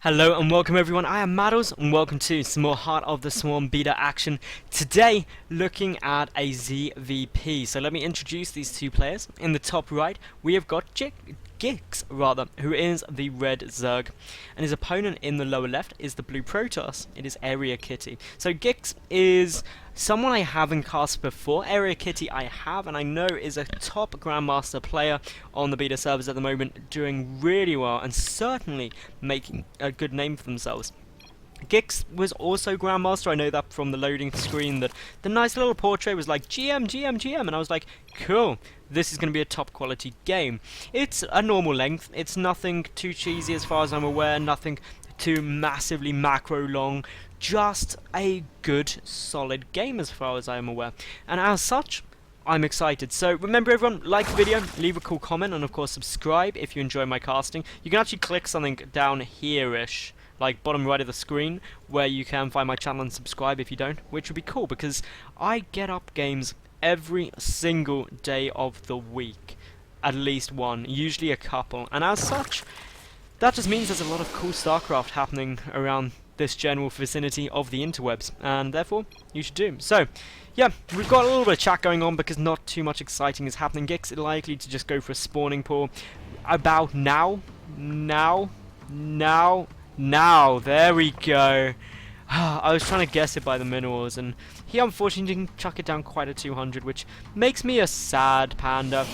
Hello and welcome everyone, I am Madals and welcome to some more Heart of the Swarm beta action. Today, looking at a ZVP. So let me introduce these two players. In the top right, we have got giX, who is the red Zerg. And his opponent in the lower left is the blue Protoss. It is Area Kitty. So giX is someone I haven't cast before. Area Kitty I have, and I know is a top Grandmaster player on the beta servers at the moment, doing really well and certainly making a good name for themselves. giX was also Grandmaster. I know that from the loading screen that the nice little portrait was like GM, and I was like, cool, this is going to be a top quality game. It's a normal length, it's nothing too cheesy as far as I'm aware, nothing too massively macro long, just a good solid game as far as I am aware, and as such I'm excited. So remember everyone, like the video, leave a cool comment, and of course subscribe if you enjoy my casting. You can actually click something down here-ish, like bottom right of the screen, where you can find my channel and subscribe if you don't, which would be cool because I get up games every single day of the week, at least one, usually a couple, and as such that just means there's a lot of cool StarCraft happening around this general vicinity of the interwebs, and therefore you should do. So yeah, we've got a little bit of chat going on because not too much exciting is happening. giX is likely to just go for a spawning pool about now, there we go. I was trying to guess it by the minerals, and he unfortunately didn't chuck it down quite at 200, which makes me a sad panda.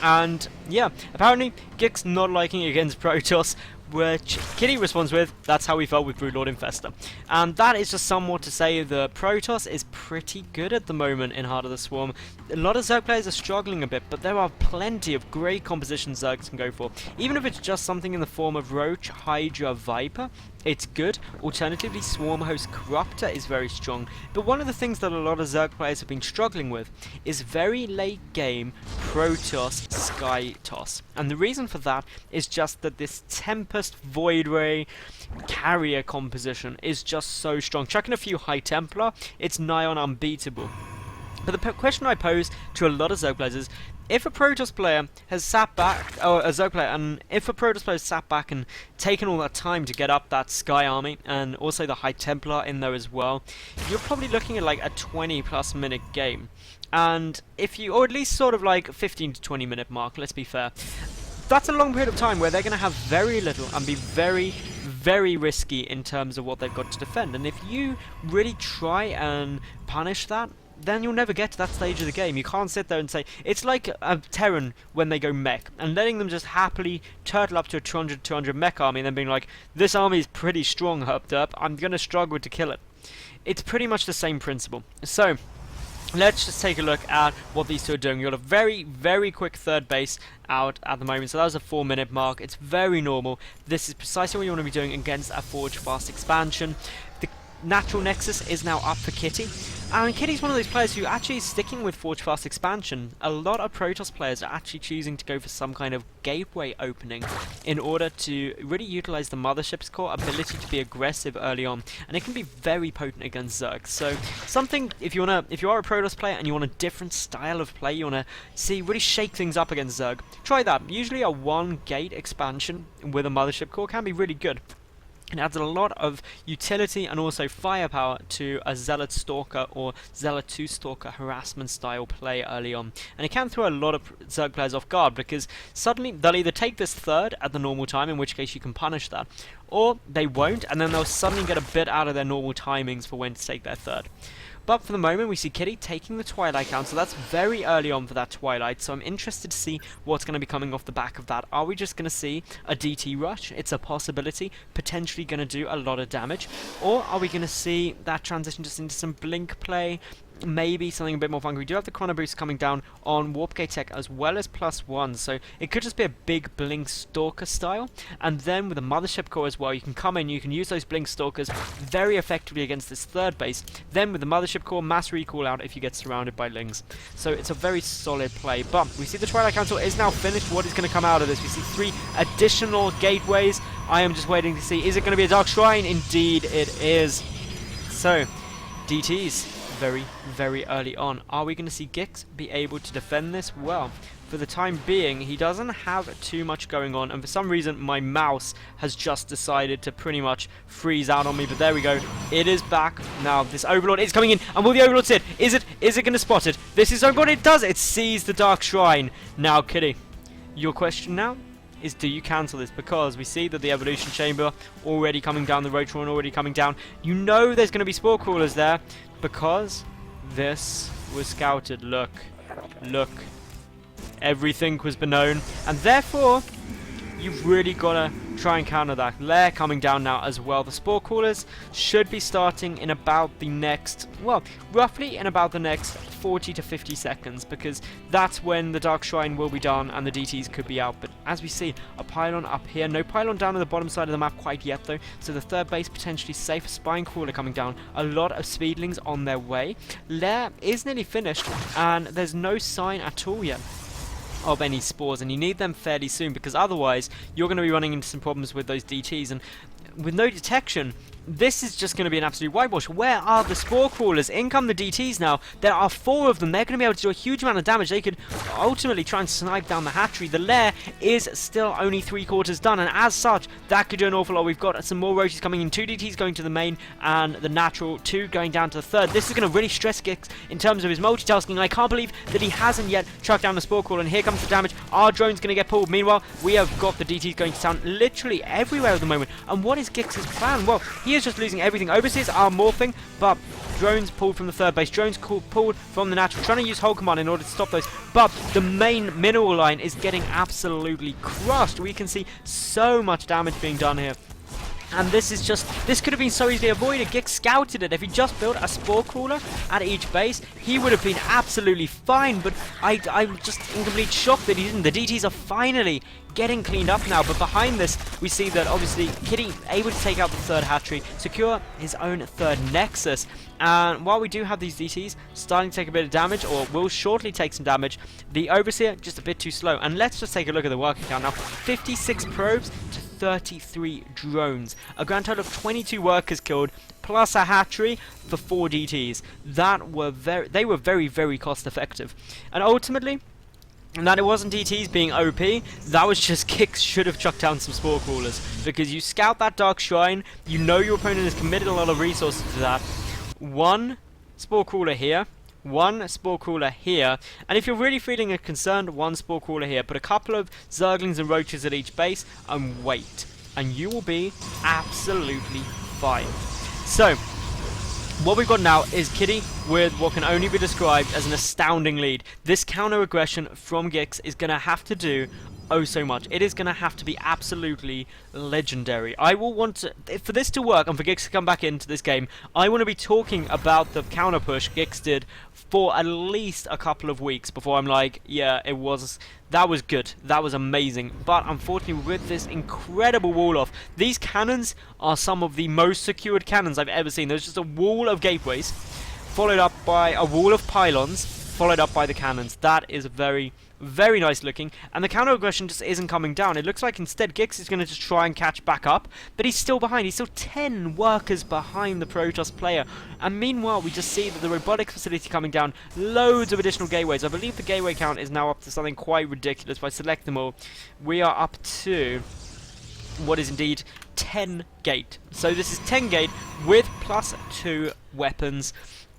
And yeah, apparently giX not liking it against Protoss, which Kitty responds with, that's how we felt with Broodlord Infestor. And that is just somewhat to say the Protoss is pretty good at the moment in Heart of the Swarm. A lot of Zerg players are struggling a bit, but there are plenty of great compositions Zergs can go for. Even if it's just something in the form of Roach, Hydra, Viper, it's good. Alternatively, Swarm Host Corruptor is very strong. But one of the things that a lot of Zerg players have been struggling with is very late game Protoss Sky Toss. And the reason for that is just that this Tempest Void Ray carrier composition is just so strong. Chucking a few High Templar, it's nigh on unbeatable. But the question I pose to a lot of Zerg players is, if a Protoss player has sat back, or a Zerg player, and if a Protoss player has sat back and taken all that time to get up that Sky Army, and also the High Templar in there as well, you're probably looking at like a 20+ minute game. And if you, or at least sort of like 15 to 20 minute mark, let's be fair, that's a long period of time where they're going to have very little and be very risky in terms of what they've got to defend. And if you really try and punish that, then you'll never get to that stage of the game. You can't sit there and say, it's like a Terran when they go mech, and letting them just happily turtle up to a 200 mech army and then being like, this army is pretty strong, hopped up, I'm going to struggle to kill it. It's pretty much the same principle. So let's just take a look at what these two are doing. You've got a very quick third base out at the moment, so that was a 4 minute mark. It's very normal. This is precisely what you want to be doing against a Forge Fast expansion. The Natural Nexus is now up for Kitty, and Kitty's one of those players who actually is sticking with Forge Fast expansion. A lot of Protoss players are actually choosing to go for some kind of gateway opening in order to really utilize the Mothership's core ability to be aggressive early on, and it can be very potent against Zerg. So something, if you are a Protoss player and you want a different style of play, you want to see really shake things up against Zerg, try that. Usually a 1 gate expansion with a Mothership core can be really good. It adds a lot of utility and also firepower to a Zealot Stalker or Zealot 2 Stalker harassment style play early on. And it can throw a lot of Zerg players off guard because suddenly they'll either take this third at the normal time, in which case you can punish that, or they won't, and then they'll suddenly get a bit out of their normal timings for when to take their third. But for the moment we see Kitty taking the Twilight down, so that's very early on for that Twilight, so I'm interested to see what's going to be coming off the back of that. Are we just going to see a DT rush? It's a possibility, potentially going to do a lot of damage, or are we going to see that transition just into some blink play, maybe something a bit more fun? We do have the Chrono Boost coming down on Warp Gate Tech as well as +1, so it could just be a big Blink Stalker style, and then with a Mothership core as well, you can come in, you can use those Blink Stalkers very effectively against this third base, then with the Mothership core, mass recall out if you get surrounded by Lings. So it's a very solid play, but we see the Twilight Council is now finished. What is going to come out of this? We see 3 additional gateways. I am just waiting to see, is it going to be a Dark Shrine? Indeed it is. So, DTs very early on. Are we going to see giX be able to defend this? Well, for the time being, he doesn't have too much going on, and for some reason my mouse has just decided to pretty much freeze out on me. But there we go, it is back. Now this Overlord is coming in, and will the Overlord see it? Is it going to spot it? This is Overlord, it does! It sees the Dark Shrine. Now, Kitty, your question now is, do you cancel this? Because we see that the Evolution Chamber already coming down, the Rotron already coming down. You know there's going to be Spore Crawlers there, because this was scouted. Look. Everything was known, and therefore you've really got to try and counter that. Lair coming down now as well. The Spore Crawlers should be starting in about the next, well, roughly in about the next 40 to 50 seconds, because that's when the Dark Shrine will be done and the DTs could be out. But as we see, a pylon up here. No pylon down on the bottom side of the map quite yet, though, so the third base potentially safe. A Spine Crawler coming down. A lot of Speedlings on their way. Lair is nearly finished, and there's no sign at all yet of any spores, and you need them fairly soon, because otherwise you're going to be running into some problems with those DTs, and with no detection, this is just going to be an absolute whitewash. Where are the Spore Crawlers? In come the DTs now. There are 4 of them. They're going to be able to do a huge amount of damage. They could ultimately try and snipe down the hatchery. The lair is still only 3/4 done, and as such, that could do an awful lot. We've got some more roaches coming in. 2 DTs going to the main, and the natural 2 going down to the third. This is going to really stress giX in terms of his multitasking, and I can't believe that he hasn't yet tracked down the Spore Crawler, and here comes the damage. Our drone's going to get pulled. Meanwhile, we have got the DTs going to town literally everywhere at the moment. And what is giX's plan? Well, he is just losing everything. Overseers are morphing, but drones pulled from the third base, drones pulled from the natural, trying to use whole command in order to stop those, but the main mineral line is getting absolutely crushed. We can see so much damage being done here. And this is just, this could have been so easily avoided. giX scouted it. If he just built a Spore Crawler at each base, he would have been absolutely fine. But I'm just in complete shock that he didn't. The DTs are finally getting cleaned up now. But behind this, we see that obviously Kitty able to take out the third hatchery, secure his own third Nexus. And while we do have these DTs starting to take a bit of damage, or will shortly take some damage, the Overseer just a bit too slow. And let's just take a look at the working count now. 56 probes to 33 drones. A grand total of 22 workers killed, plus a hatchery for 4 DTs. They were very, very cost effective. And ultimately, and that it wasn't DTs being OP, that was just giX should have chucked down some Spore Crawlers. Because you scout that Dark Shrine, you know your opponent has committed a lot of resources to that. 1 Spore Crawler here, 1 Spore Crawler here, and if you're really feeling concerned, 1 Spore Crawler here. Put a couple of Zerglings and Roaches at each base and wait, and you will be absolutely fine. So, what we've got now is Kitty with what can only be described as an astounding lead. This counter aggression from giX is going to have to do oh so much. It is going to have to be absolutely legendary. I will want to, for this to work and for giX to come back into this game, I want to be talking about the counter push giX did for at least a couple of weeks before I'm like, yeah, that was good, that was amazing. But unfortunately, with this incredible wall off, these cannons are some of the most secured cannons I've ever seen. There's just a wall of gateways, followed up by a wall of pylons, followed up by the cannons. That is very, very nice looking, and the counter aggression just isn't coming down. It looks like instead giX is going to just try and catch back up, but he's still behind. He's still 10 workers behind the Protoss player, and meanwhile we just see that the robotics facility coming down, loads of additional gateways. I believe the gateway count is now up to something quite ridiculous. If I select them all, we are up to what is indeed 10 gate. So this is 10 gate with plus 2 weapons,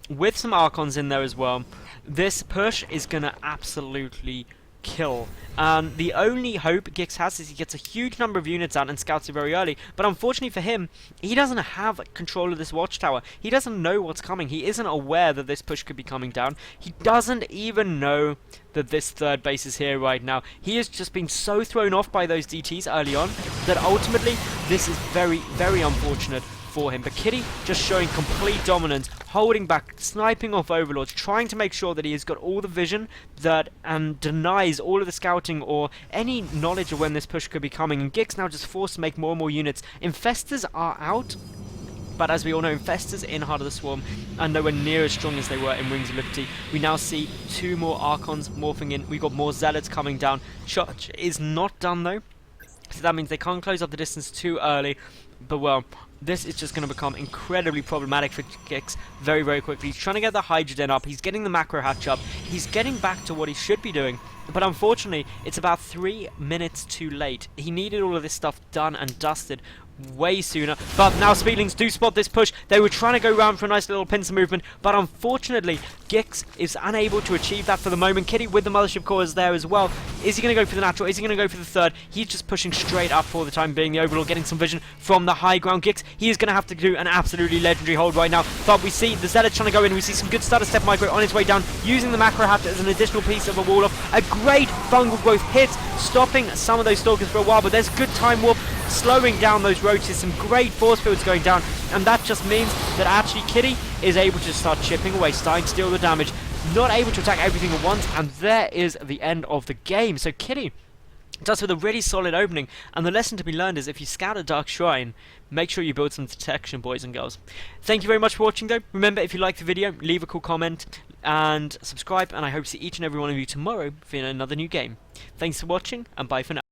with some Archons in there as well. This push is going to absolutely kill. And the only hope giX has is he gets a huge number of units out and scouts it very early. But unfortunately for him, he doesn't have control of this watchtower. He doesn't know what's coming. He isn't aware that this push could be coming down. He doesn't even know that this third base is here right now. He has just been so thrown off by those DTs early on that ultimately this is very, very unfortunate for him. But Kitty just showing complete dominance, holding back, sniping off overlords, trying to make sure that he has got all the vision that denies all of the scouting or any knowledge of when this push could be coming. And giX now just forced to make more and more units. Infestors are out, but as we all know, Infestors in Heart of the Swarm are nowhere near as strong as they were in Wings of Liberty. We now see 2 more Archons morphing in. We've got more Zealots coming down. Church is not done though, so that means they can't close up the distance too early. But well, this is just going to become incredibly problematic for giX very, very quickly. He's trying to get the Hydrogen up, he's getting the Macro Hatch up, he's getting back to what he should be doing. But unfortunately, it's about 3 minutes too late. He needed all of this stuff done and dusted way sooner, but now Speedlings do spot this push. They were trying to go round for a nice little pincer movement, but unfortunately giX is unable to achieve that for the moment. Kitty with the Mothership Core is there as well. Is he going to go for the natural? Is he going to go for the third? He's just pushing straight up for the time being. The Overlord getting some vision from the high ground. giX, he is going to have to do an absolutely legendary hold right now, but we see the Zealot trying to go in. We see some good stutter step micro on his way down, using the Macro Hatch as an additional piece of a wall off. A great fungal growth hit, stopping some of those Stalkers for a while, but there's good time warp slowing down those roaches, some great force fields going down, and that just means that actually Kitty is able to start chipping away, starting to deal the damage, not able to attack everything at once, and there is the end of the game. So Kitty does with a really solid opening, and the lesson to be learned is if you scout a Dark Shrine, make sure you build some detection, boys and girls. Thank you very much for watching though. Remember, if you liked the video, leave a cool comment and subscribe, and I hope to see each and every one of you tomorrow for another new game. Thanks for watching, and bye for now.